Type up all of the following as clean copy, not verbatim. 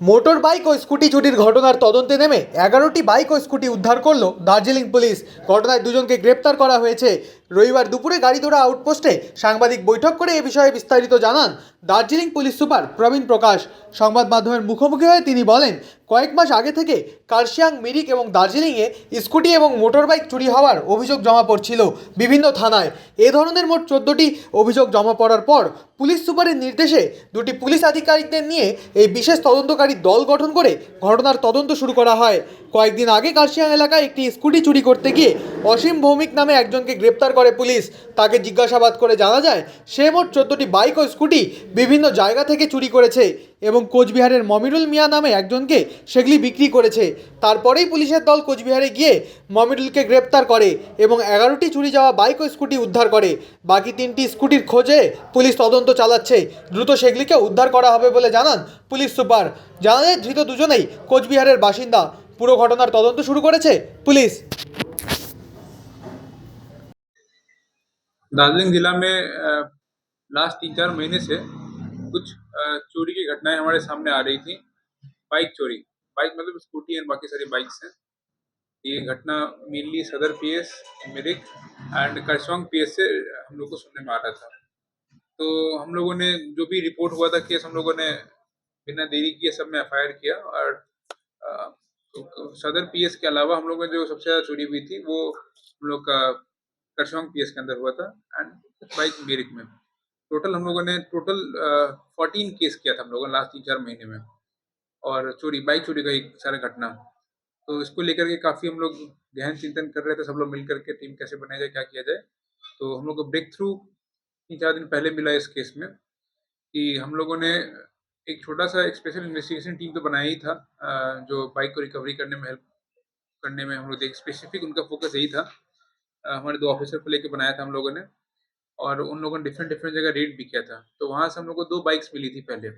Motor bike ও scooty চুরির ঘটনার তদন্তে নেমে 11টি বাইক ও স্কুটি উদ্ধার করল দার্জিলিং পুলিশ। ঘটনায় দুজনকে গ্রেপ্তার করা হয়েছে। রবিবার দুপুরে গাড়িধরা আউটপোস্টে সাংবাদিক বৈঠক করে এ বিষয়ে বিস্তারিত জানান দার্জিলিং পুলিশ সুপার প্রবীণ প্রকাশ। সংবাদ মাধ্যমের মুখোমুখি হয়ে তিনি বলেন, কয়েক মাস আগে থেকে কার্শিয়াং, মিরিক এবং দার্জিলিংয়ে স্কুটি এবং মোটর বাইক চুরি হওয়ার অভিযোগ জমা পড়ছিল বিভিন্ন থানায়। এ ধরনের মোট 14টি অভিযোগ জমা পড়ার পর পুলিশ সুপারের নির্দেশে দুটি পুলিশ আধিকারিকদের নিয়ে এই বিশেষ তদন্তকারী দল গঠন করে ঘটনার তদন্ত শুরু করা হয়। কয়েকদিন আগে কার্শিয়াং এলাকায় একটি স্কুটি চুরি করতে গিয়ে অসীম ভৌমিক নামে একজনকে গ্রেপ্তার করে পুলিশ। তাকে জিজ্ঞাসাবাদ করে জানা যায় সে মোট 14টি বাইক ও স্কুটি বিভিন্ন জায়গা থেকে চুরি করেছে এবং কোচবিহারের মমিরুল মিয়া নামে একজনকে সেগুলি বিক্রি করেছে। তারপরেই পুলিশের দল কোচবিহারে গিয়ে মমিরুলকে গ্রেপ্তার করে এবং 11টি চুরি যাওয়া বাইক ও স্কুটি উদ্ধার করে। বাকি 3টি স্কুটির খোঁজে পুলিশ তদন্ত চালাচ্ছে। দ্রুত সেগুলিকে উদ্ধার করা হবে বলে জানান পুলিশ সুপার। জানা যায় ধৃত দুজনেই কোচবিহারের বাসিন্দা। পুরো ঘটনার তদন্ত শুরু করেছে পুলিশ। दार्जिलिंग जिला में लास्ट 3-4 महीने से कुछ चोरी की घटनाएं हमारे सामने आ रही थी। बाइक चोरी, बाइक मतलब स्कूटी एंड बाकी सारी बाइक्स हैं। ये घटना मेनली सदर पीएस, मिरिक एंड करसोंग पीएस से हम लोग को सुनने में आ रहा था। तो हम लोगों ने जो भी रिपोर्ट हुआ था केस, हम लोगों ने बिना देरी किए सब में एफआईआर किया। और तो सदर पीएस के अलावा हम लोगों ने जो सबसे ज़्यादा चोरी हुई थी वो हम लोग का करसोंग पीएस के अंदर हुआ था एंड बाइक मिरिक में। टोटल हम लोगों ने 14 केस किया था हम लोगों ने लास्ट 3-4 महीने में। और चोरी, बाइक चोरी का एक सारा घटना, तो इसको लेकर के काफ़ी हम लोग गहन चिंतन कर रहे थे, सब लोग मिल करके टीम कैसे बनाया जाए, क्या किया जाए। तो हम लोग को ब्रेक थ्रू 3-4 दिन पहले मिला इस केस में कि हम लोगों ने एक छोटा सा एक स्पेशल इन्वेस्टिगेशन टीम तो बनाया ही था, जो बाइक को रिकवरी करने में हेल्प करने में हम लोग एक स्पेसिफिक उनका फोकस यही था। हमारे 2 ऑफिसर को लेके बनाया था हम लोगों ने, और उन लोगों ने डिफरेंट डिफरेंट जगह रेड भी किया था। तो वहाँ से हम लोग को 2 बाइक्स मिली थी पहले।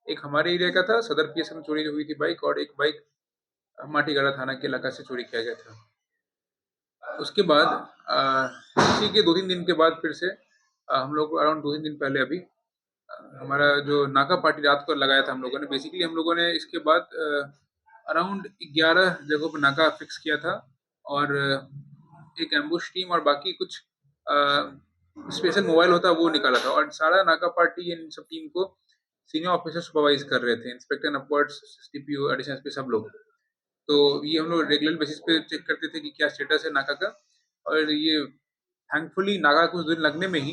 एक हमारे एरिया का था, सदर पीएस में चोरी हुई थी बाइक, और एक बाइक माटीगढ़ा थाना के इलाका से चोरी किया गया था। उसके बाद इसी के 2-3 दिन के बाद फिर से हम लोग अराउंड 2-3 दिन पहले अभी हमारा जो नाका पार्टी रात को लगाया था हम लोगों ने। बेसिकली हम लोगों ने इसके बाद अराउंड 11 जगहों पर नाका फिक्स किया था, और एक एम्बुश टीम और बाकी कुछ स्पेशल मोबाइल होता है वो निकाला था। और सारा नाका पार्टी इन सब टीम को सीनियर ऑफिसर सुपरवाइज कर रहे थे, inspector upwards, DPO, additional SP, सब लोग। तो ये हम लोग रेगुलर बेसिस पे चेक करते थे कि क्या स्टेटस है नाका का। और ये थैंकफुली नाका कुछ दिन लगने में ही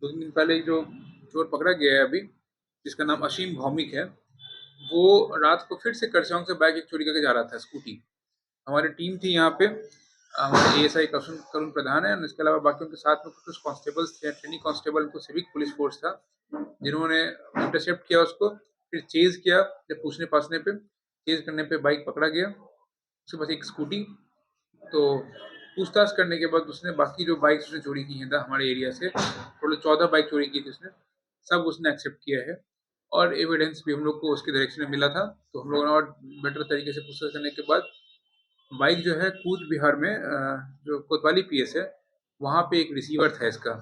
2-3 दिन पहले जो चोर पकड़ा गया है अभी, जिसका नाम असीम भौमिक है, वो रात को फिर से करसोंग से बाइक एक चोरी करके जा रहा था, स्कूटी। हमारी टीम थी यहाँ पे, हमारे एएसआई करुण प्रधान है, इसके अलावा बाकी उनके साथ में कुछ कांस्टेबल्स थे, ट्रेनिंग कांस्टेबल, को सिविक पुलिस फोर्स था, जिन्होंने इंटरसेप्ट किया उसको, फिर चेज किया। जब पूछने पाछने पे चेज करने पे बाइक पकड़ा गया, उसके बाद एक स्कूटी। तो पूछताछ करने के बाद उसने बाकी जो बाइक्स उसने चोरी की हैं हमारे एरिया से, टोटल 14 बाइक चोरी की थी उसने, सब उसने एक्सेप्ट किया है। और एविडेंस भी हम लोग को उसके डायरेक्शन में मिला था। तो हम लोगों ने और बेटर तरीके से पूछताछ करने के बाद बाइक जो है कूच बिहार में जो कोतवाली पीएस है, वहाँ पे एक रिसीवर था इसका,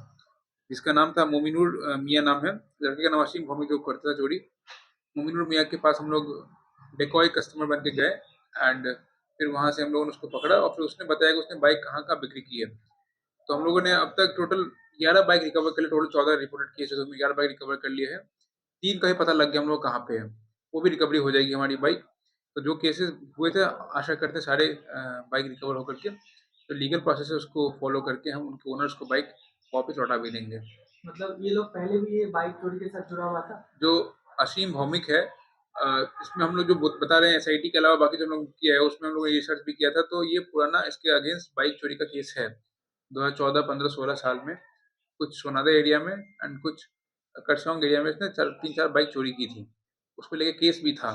जिसका नाम था मोमिनुर मियाँ नाम है, लड़के का नाम असीम भौमिक जो करता था चोरी। मोमिनुर मियाँ के पास हम लोग डेकॉय कस्टमर बन के गए, एंड फिर वहाँ से हम लोगों ने उसको पकड़ा, और फिर उसने बताया कि उसने बाइक कहाँ कहाँ बिक्री की है। तो हम लोगों ने अब तक टोटल 11 बाइक रिकवर कर लिए, टोटल 14 रिपोर्टेड केस है, तो उसमें 11 बाइक रिकवर कर लिए हैं। 3 का ही पता लग गया हम लोग कहाँ पे है, वो भी रिकवरी हो जाएगी हमारी बाइक। तो जो केसेस हुए थे आशा करते सारे बाइक रिकवर होकर के, तो लीगल प्रोसेस है उसको फॉलो करके हम उनके ओनर्स को बाइक वापस लौटा भी देंगे। मतलब ये लोग पहले भी ये बाइक चोरी के साथ जुड़ा हुआ था। जो असीम भौमिक है, इसमें हम लोग जो बता रहे हैं एसआईटी के अलावा बाकी जो हम लोग किया है, उसमें हम लोग रिसर्च भी किया था। तो ये पुराना इसके अगेंस्ट बाइक चोरी का केस है 2014, 15, 16 साल में, कुछ सोनादा एरिया में एंड कुछ करसोंग एरिया में इसने 3-4 बाइक चोरी की थी, उसको लेके केस भी था।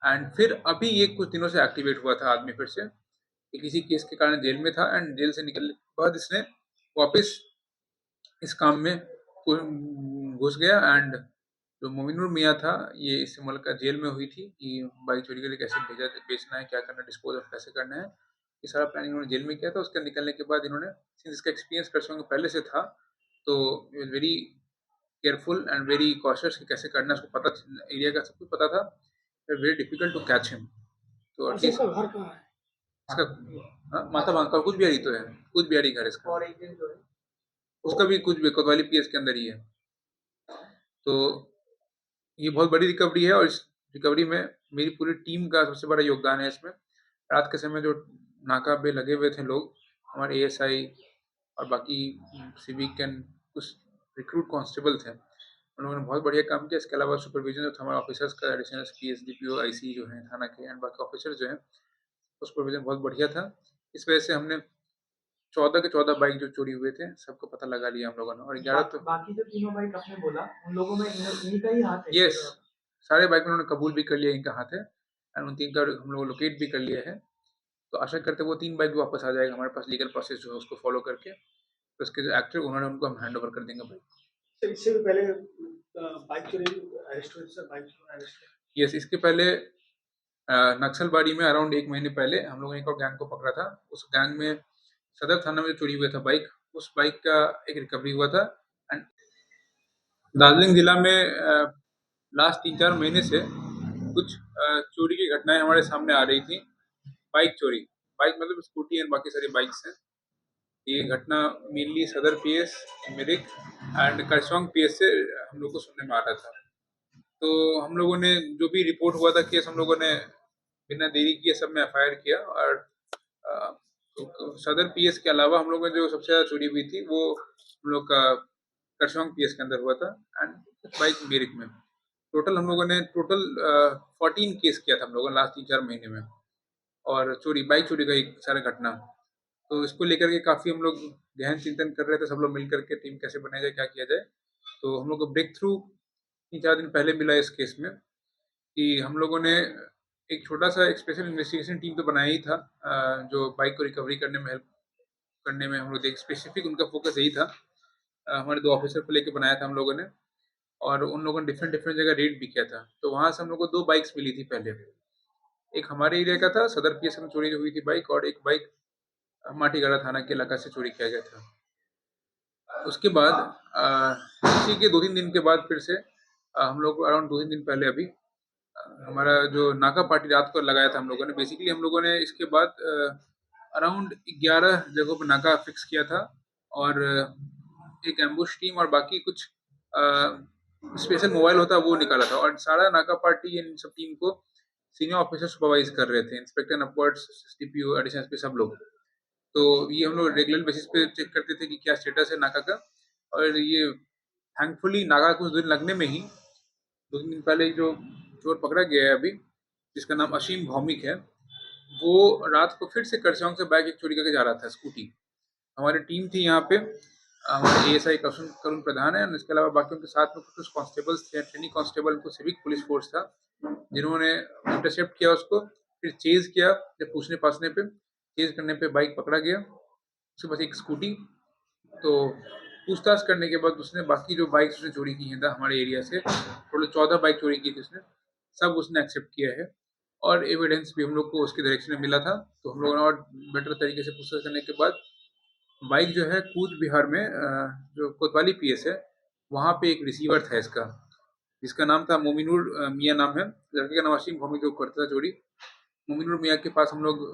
एंड फिर अभी ये कुछ दिनों से एक्टिवेट हुआ था आदमी फिर से, ये किसी केस के कारण जेल में था, एंड जेल से निकलने के बाद इसने वापस इस काम में घुस गया। एंड जो मोमिनुर मियाँ था, ये इससे मुलाकात जेल में हुई थी कि बाइक चोरी के लिए कैसे भेजा बेचना है, क्या करना, डिस्पोज ऑफ कैसे करना है, ये सारा प्लान इन्होंने जेल में किया था। उसके निकलने के बाद इन्होंने, सिंस इसका एक्सपीरियंस करसोंग पहले से था, तो very careful and very cautious कि कैसे करना है, उसको पता एरिया का सब कुछ पता था, very difficult to catch him. तो अच्छा, एटलीस्ट इसका घर कहाँ है? इसका माता भांग कुछ बिहारी तो है, कुछ बिहारी घर इसका, और एक दिन जो है उसका भी कुछ भी कोतवाली पीएस के अंदर ही है। तो ये बहुत बड़ी रिकवरी है और इस रिकवरी में मेरी पूरी टीम का सबसे बड़ा योगदान है इसमें। रात के समय जो नाका पे लगे हुए थे लोग, हमारे एएसआई और बाकी सिविक एंड कुछ रिक्रूट कांस्टेबल थे, उन लोगों ने बहुत बढ़िया काम किया। इसके अलावा सुपरविजन जो था हमारे ऑफिसर्स का, एडिशनल एसपी, एसडीपीओ, आईसी जो है थाना के एंड बाकी ऑफिसर जो हैं, तो सुपरविजन बहुत बढ़िया था। इस वजह से हमने 14 के 14 बाइक जो चोरी हुए थे सबको पता लगा लिया हम लोगों ने, और 11 तो बाकी जो तीनों बाइक आपने बोला उन लोगों में इन्हीं का ही हाथ है? यस, सारे बाइक उन्होंने कबूल भी कर लिया इनका हाथ है, एंड उन तीन का हम लोग लोकेट भी कर लिया है। तो आशा करते हैं वो 3 बाइक भी वापस आ जाएगा हमारे पास, लीगल प्रोसेस जो है उसको फॉलो करके। तो उसके जो एक्टर उन्होंने उनको हम हैंड ओवर कर देंगे बाइक। सर, इससे भी पहले बाइक चोरी अरेस्ट हुए सर, बाइक चोरी अरेस्ट हुए। यस, इसके पहले नक्सलबाड़ी में अराउंड 1 महीने पहले हम लोगों ने एक और गैंग को पकड़ा था। उस गैंग में सदर थाना में जो चोरी हुआ था बाइक, उस बाइक का एक रिकवरी हुआ था। एंड दार्जिलिंग जिला में लास्ट 3-4 महीने से कुछ चोरी की घटनाएं हमारे सामने आ रही थी। बाइक चोरी, बाइक मतलब स्कूटी एंड बाकी सारी बाइक्स हैं। ये घटना मेनली सदर PS, Mirik and Karsog PS से हम लोग को सुनने में आ रहा था। तो हम लोगों ने जो भी रिपोर्ट हुआ था केस, हम लोगों ने बिना देरी किए सब में एफआईआर किया। और तो सदर पीएस के अलावा हम लोगों ने जो सबसे ज़्यादा चोरी हुई थी वो हम लोग का करसोग पीएस के अंदर हुआ था, एंड बाइक मिरिक में। टोटल हम लोगों ने 14 केस किया था हम लोगों ने लास्ट 3-4 महीने में, और चोरी, बाइक चोरी का एक सारा घटना। तो इसको लेकर के काफ़ी हम लोग गहन चिंतन कर रहे थे, सब लोग मिल करके टीम कैसे बनाया जाए, क्या किया जाए। तो हम लोग को ब्रेक थ्रू 3-4 दिन पहले मिला इस केस में, कि हम लोगों ने एक छोटा-सा एक स्पेशल इन्वेस्टिगेशन टीम तो बनाया ही था, जो बाइक को रिकवरी करने में हेल्प करने में हम लोग एक स्पेसिफिक उनका फ़ोकस यही था। हमारे 2 ऑफिसर को लेके बनाया था हम लोगों ने, और उन लोगों ने डिफरेंट-डिफरेंट जगह रेड भी किया था। तो वहाँ से हम लोग को 2 बाइक्स मिली थी पहले। एक हमारे एरिया का था, सदर पीएस में चोरी जो हुई थी बाइक, और एक बाइक माटीगढ़ा थाना के इलाका से चोरी किया गया था। उसके बाद इसी के 2-3 दिन के बाद फिर से हम लोग अराउंड 2-3 दिन पहले अभी हमारा जो नाका पार्टी रात को लगाया था हम लोगों ने। बेसिकली हम लोगों ने इसके बाद अराउंड 11 जगहों पर नाका फिक्स किया था, और एक एम्बुश टीम और बाकी कुछ स्पेशल मोबाइल होता है वो निकाला था, और सारा नाका पार्टी इन सब टीम को सीनियर ऑफिसर सुपरवाइज कर रहे थे, inspector upwards, SDPO, additional SP, सब लोग। तो ये हम लोग रेगुलर बेसिस पे चेक करते थे कि क्या स्टेटस है नाका का। और ये थैंकफुली नाका कुछ दिन लगने में ही 2-3 दिन पहले जो चोर पकड़ा गया है अभी, जिसका नाम असीम भौमिक है, वो रात को फिर से करसोग से बाइक एक चोरी करके जा रहा था, स्कूटी। हमारी टीम थी यहाँ पे, हमारे एएसआई करुण प्रधान है, और इसके अलावा बाकी उनके साथ में कुछ कांस्टेबल्स थे, ट्रेनिंग कांस्टेबल, कुछ सिविक पुलिस फोर्स था, जिन्होंने इंटरसेप्ट किया उसको, फिर चेज किया। जब पूछने पाछने पे चेज करने पे बाइक पकड़ा गया, उसके पास एक स्कूटी। तो पूछताछ करने के बाद उसने बाकी जो बाइक उसने चोरी की हैं हमारे एरिया से, टोटल 14 बाइक चोरी की थी उसने, सब उसने एक्सेप्ट किया है। और एविडेंस भी हम लोग को उसके डायरेक्शन में मिला था। तो हम लोगों ने और बेटर तरीके से पूछताछ करने के बाद बाइक जो है कूच बिहार में जो कोतवाली पीएस है, वहाँ पे एक रिसीवर था इसका, जिसका नाम था मोमिनुर मियाँ नाम है, लड़के का नाम असीम भौमिक जो करता था चोरी। मोमिनुर मियाँ के पास हम लोग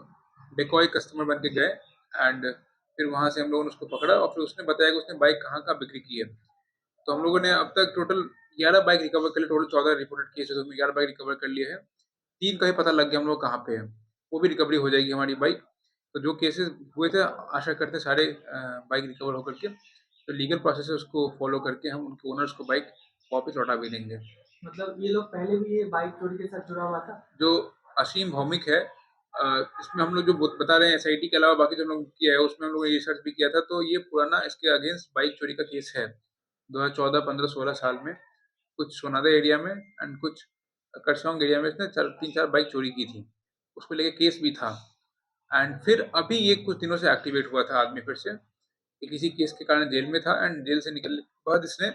डेकॉय कस्टमर बन के गए, एंड फिर वहाँ से हम लोगों ने उसको पकड़ा, और फिर उसने बताया कि उसने बाइक कहाँ बिक्री की है। तो हम लोगों ने अब तक टोटल 11 बाइक रिकवर कर लिए, टोटल 14 रिपोर्टेड केस है, तो उसमें 11 बाइक रिकवर कर लिए हैं। 3 का ही पता लग गया हम लोग कहाँ पे है, वो भी रिकवरी हो जाएगी हमारी बाइक। तो जो केसेस हुए थे, आशा करते सारे बाइक रिकवर होकर के, तो लीगल प्रोसेस है उसको फॉलो करके हम उनके ओनर्स को बाइक वापस लौटा भी देंगे। मतलब ये लोग पहले भी ये बाइक चोरी के साथ जुड़ा हुआ था? जो असीम भौमिक है, इसमें हम लोग जो बता रहे हैं एसआईटी के अलावा बाकी जो हम लोग किया है, उसमें हम लोग रिसर्च भी किया था। तो ये पुराना इसके अगेंस्ट बाइक चोरी का केस है 2014, 15, 16 साल में, कुछ सोनादा एरिया में एंड कुछ करसोग एरिया में इसने 3-4 बाइक चोरी की थी, उसको लेके केस भी था। एंड फिर अभी ये कुछ दिनों से एक्टिवेट हुआ था आदमी फिर से, ये किसी केस के कारण जेल में था, एंड जेल से निकलने के बाद इसने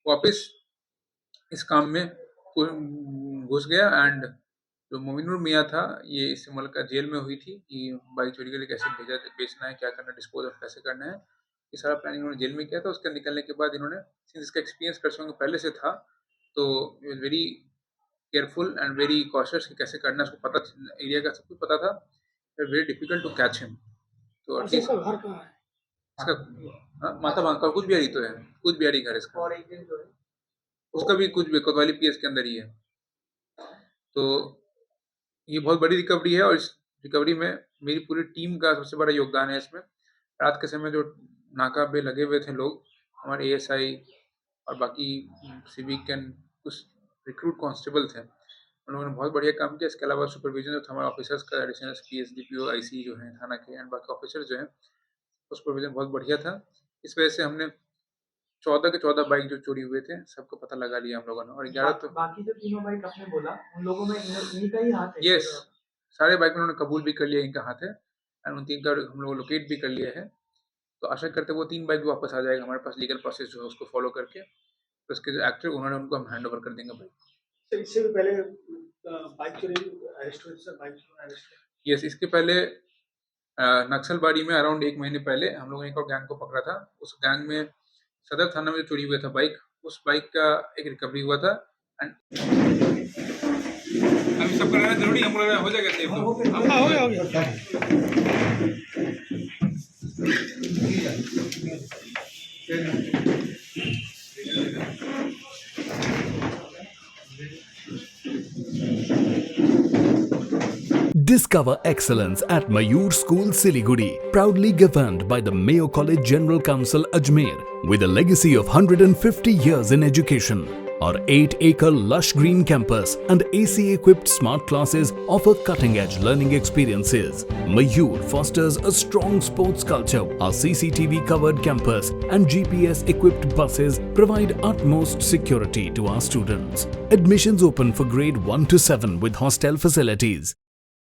वापस इस काम में घुस गया। एंड जो मोमिनुर मियाँ था, ये इससे मुलाकात जेल में हुई थी कि बाइक चोरी के लिए कैसे बेचना है, क्या करना है, डिस्पोज ऑफ कैसे करना है। ये सारा प्लान इन्होंने जेल में किया था। उसके निकलने के बाद इन्होंने, सिंस इसका एक्सपीरियंस कर्सों में पहले से था, तो very careful and very cautious कि कैसे करना है, उसको पता, एरिया का सब कुछ पता था। Very difficult to catch him. तो अच्छा, एटलीस्ट इसका घर कहाँ है? इसका, माता भांग कुछ बिहारी तो है, कुछ बिहारी घर इसका, और एक दिन जो है उसका भी कुछ कोतवाली पीएस के अंदर ही है। तो ये बहुत बड़ी रिकवरी है, और इस रिकवरी में मेरी पूरी टीम का सबसे बड़ा योगदान है। इसमें रात के समय जो नाका पे लगे हुए थे लोग, हमारे एएसआई और बाकी सिविक एंड कुछ रिक्रूट कांस्टेबल थे, उन लोगों ने बहुत बढ़िया काम किया। इसके अलावा सुपरविजन जो था हमारे ऑफिसर्स का, एडिशनल एसपी, एसडीपीओ, आईसी जो है थाना के, एंड बाकी ऑफिसर्स जो हैं, उस सुपरविजन बहुत बढ़िया था। इस वजह से हमने 14 के 14 बाइक जो चोरी हुए थे सबको पता लगा लिया हम लोगों ने, और 11 तो बाकी जो तीनों बाइक आपने बोला, उन लोगों में इन्हीं का ही हाथ है? यस, सारे बाइक में उन्होंने कबूल भी कर लिया इनका हाथ है, एंड उन 3 का हम लोग लोकेट भी कर लिया है। तो आशा करते हैं वो 3 बाइक भी वापस आ जाएगा हमारे पास, लीगल प्रोसेस जो है उसको फॉलो करके। तो उसके जो एक्टर उन्होंने, उनको हम हैंड ओवर कर देंगे बाइक। सर, इससे भी पहले बाइक चोरी अरेस्ट हुए थे सर, बाइक चोरी अरेस्ट हुए? यस, इसके पहले नक्सलबाड़ी में अराउंड 1 महीने पहले हम लोगों ने एक और गैंग को पकड़ा था। उस गैंग में सदर थाना में जो चोरी हुआ था बाइक, उस बाइक का एक रिकवरी हुआ था। एंड अभी सब कराना जरूरी है, हम लोग हो जाएगा सेफ। हो गया। Discover excellence at Mayur School, Siliguri, proudly governed by the Mayo College General Council, Ajmer, with a legacy of 150 years in education. Our 8-acre lush green campus and AC-equipped smart classes offer cutting-edge learning experiences. Mayur fosters a strong sports culture. Our CCTV-covered campus and GPS-equipped buses provide utmost security to our students. Admissions open for grade 1 to 7 with hostel facilities.